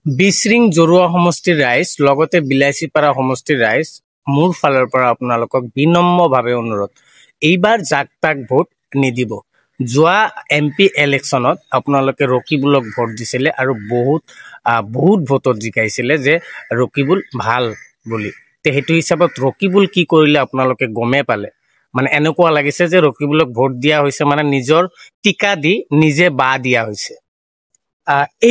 বিশৃং জৰুৱা সমষ্টিৰ ৰাইজ লগতে বিলাচীপাৰা সমষ্টিৰ ৰাইজ মোৰ ফালৰ পৰা আপোনালোকক বিনম্ৰভাৱে অনুৰোধ, এইবাৰ জাক তাক ভোট নিদিব। যোৱা MP ইলেকশ্যনত আপোনালোকে ৰকিবুলক ভোট দিছিলে আৰু বহুত ভোটত জিকাইছিলে যে ৰকিবুল ভাল বুলি। সেইটো হিচাপত ৰকিবুল কি কৰিলে আপোনালোকে গমে পালে। মানে এনেকুৱা লাগিছে যে ৰকিবুলক ভোট দিয়া হৈছে মানে নিজৰ টিকা দি নিজে বাহ দিয়া হৈছে।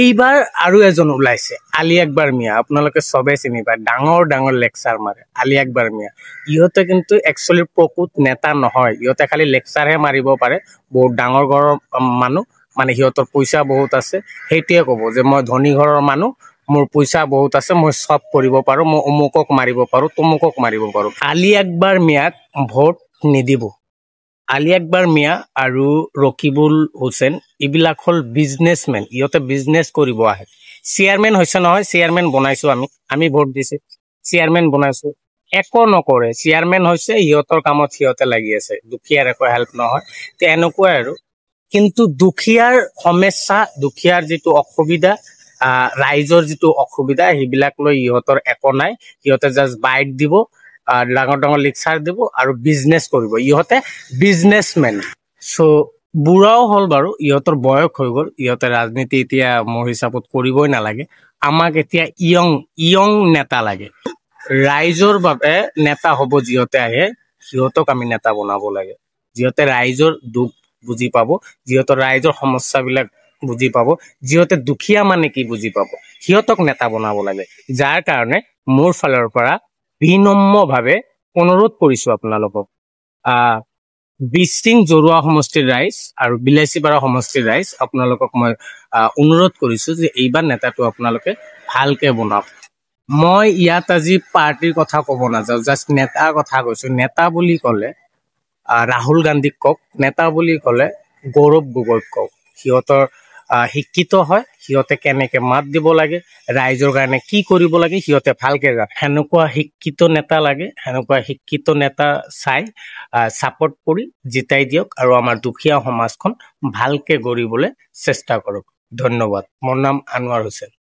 এইবাৰ আৰু এজন ওলাইছে, আলী আকবৰ মিয়া। আপোনালোকে সবে চিনি পায়, ডাঙৰ ডাঙৰ লেকচাৰ মাৰে আলী আকবৰ মিয়া। ইহঁতে কিন্তু একচুৱেলি প্ৰকৃত নেতা নহয়, ইহঁতে খালি লেকচাৰহে মাৰিব পাৰে। বহুত ডাঙৰ ঘৰৰ মানুহ, মানে সিহঁতৰ পইচা বহুত আছে। সেইটোৱে ক'ব যে মই ধনী ঘৰৰ মানুহ, মোৰ পইচা বহুত আছে, মই চব কৰিব পাৰো, মই অমুকক মাৰিব পাৰো, তমুকক মাৰিব পাৰো। আলী আকবৰ মিয়াক ভোট নিদিব। আলী আকবৰ মিয়া আৰু ৰকিবুল হুছেইন এইবিলাক হ'ল বিজনেছমেন। ইহঁতে বিজনেছ কৰিব আহে। চেয়াৰমেন হৈছে নহয়, চেয়াৰমেন বনাইছো আমি ভোট দিছো, চেয়াৰমেন বনাইছো, একো নকৰে। চেয়াৰমেন হৈছে, সিহঁতৰ কামত সিহঁতে লাগি আছে, দুখীয়াৰ একো হেল্প নহয়। এনেকুৱাই আৰু। কিন্তু দুখীয়াৰ সমস্যা, দুখীয়াৰ যিটো অসুবিধা, ৰাইজৰ যিটো অসুবিধা, সেইবিলাক লৈ ইহঁতৰ একো নাই। সিহঁতে জাষ্ট বাইট দিব, ডাঙৰ ডাঙৰ লেকচাৰ দিব আৰু বিজনেছ কৰিব। ইহঁতে বিজনেছমেন। চ' বুঢ়াও হ'ল বাৰু, ইহঁতৰ বয়স হৈ গ'ল, ইহঁতে ৰাজনীতি এতিয়া মোৰ হিচাপত কৰিবই নালাগে। আমাক এতিয়া ইয়ং নেতা লাগে। ৰাইজৰ বাবে নেতা হ'ব যিহঁতে আহে, সিহঁতক আমি নেতা বনাব লাগে। যিহঁতে ৰাইজৰ দুখ বুজি পাব, যিহঁতে ৰাইজৰ সমস্যাবিলাক বুজি পাব, যিহঁতে দুখীয়া মানে কি বুজি পাব, সিহঁতক নেতা বনাব লাগে। যাৰ কাৰণে মোৰ ফালৰ পৰা বিনম্ৰভাৱে অনুৰোধ কৰিছো আপোনালোকক, বিশৃং জৰুৱা সমষ্টিৰ ৰাইজ আৰু বিলাচীপাৰা সমষ্টিৰ ৰাইজ, আপোনালোকক মই অনুৰোধ কৰিছো যে এইবাৰ নেতাটো আপোনালোকে ভালকে বনাওক। মই ইয়াত আজি পাৰ্টিৰ কথা ক'ব নাযাওঁ, জাষ্ট নেতাৰ কথা কৈছো। নেতা বুলি ক'লে ৰাহুল গান্ধীক কওক, নেতা বুলি ক'লে গৌৰৱ গগৈক কওক। সিহঁতৰ শিক্ষিত হয়, সিহঁতে কেনেকে মাত দিব লাগে, ৰাইজৰ কাৰণে কি কৰিব লাগে, সিহঁতে ভালকে জানে। সেনেকুৱা শিক্ষিত নেতা লাগে, সেনেকুৱা শিক্ষিত নেতা চাই ছাপোৰ্ট কৰি জিতাই দিয়ক আৰু আমাৰ দুখীয়া সমাজখন ভালকে গঢ়িবলৈ চেষ্টা কৰক। ধন্যবাদ। মোৰ নাম আনোৱাৰ হুছেইন।